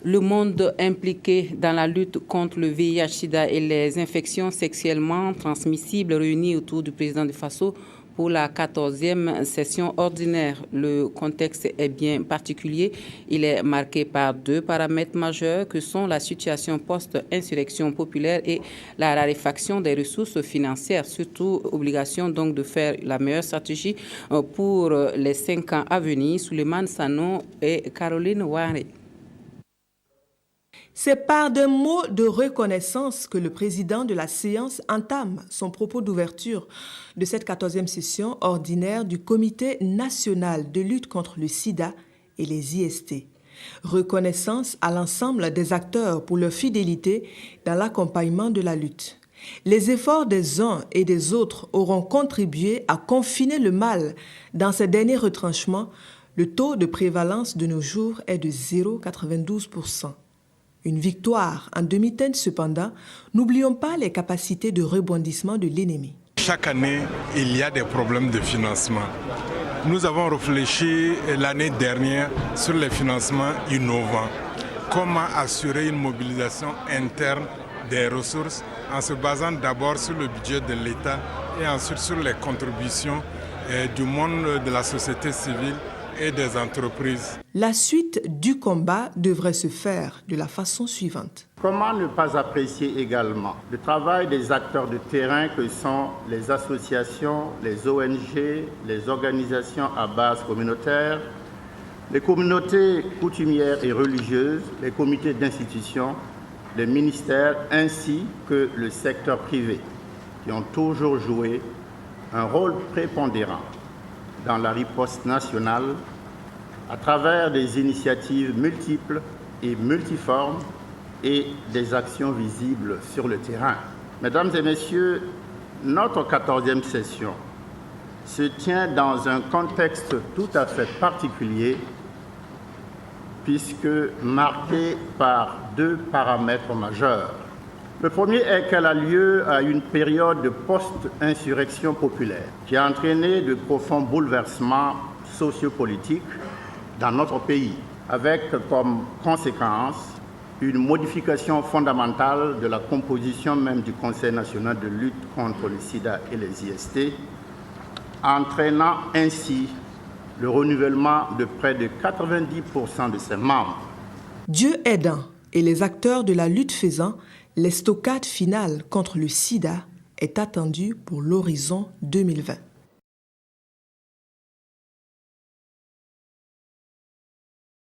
Le monde impliqué dans la lutte contre le VIH-Sida et les infections sexuellement transmissibles réunis autour du président du Faso pour la 14e session ordinaire. Le contexte est bien particulier. Il est marqué par deux paramètres majeurs que sont la situation post-insurrection populaire et la raréfaction des ressources financières. Surtout, obligation donc de faire la meilleure stratégie pour les 5 ans à venir. Souleymane Sano et Caroline Waré. C'est par des mots de reconnaissance que le président de la séance entame son propos d'ouverture de cette 14e session ordinaire du Comité national de lutte contre le sida et les IST. Reconnaissance à l'ensemble des acteurs pour leur fidélité dans l'accompagnement de la lutte. Les efforts des uns et des autres auront contribué à confiner le mal dans ces derniers retranchements. Le taux de prévalence de nos jours est de 0,92%. Une victoire en demi-teinte cependant, n'oublions pas les capacités de rebondissement de l'ennemi. Chaque année, il y a des problèmes de financement. Nous avons réfléchi l'année dernière sur les financements innovants. Comment assurer une mobilisation interne des ressources en se basant d'abord sur le budget de l'État et ensuite sur les contributions du monde de la société civile et des entreprises. La suite du combat devrait se faire de la façon suivante. Comment ne pas apprécier également le travail des acteurs de terrain que sont les associations, les ONG, les organisations à base communautaire, les communautés coutumières et religieuses, les comités d'institution, les ministères ainsi que le secteur privé qui ont toujours joué un rôle prépondérant dans la riposte nationale à travers des initiatives multiples et multiformes et des actions visibles sur le terrain. Mesdames et messieurs, notre 14e session se tient dans un contexte tout à fait particulier puisque marqué par deux paramètres majeurs. Le premier est qu'elle a lieu à une période de post-insurrection populaire qui a entraîné de profonds bouleversements sociopolitiques dans notre pays, avec comme conséquence une modification fondamentale de la composition même du Conseil national de lutte contre le sida et les IST, entraînant ainsi le renouvellement de près de 90% de ses membres. Dieu aidant et les acteurs de la lutte faisant, l'estocade finale contre le sida est attendue pour l'horizon 2020.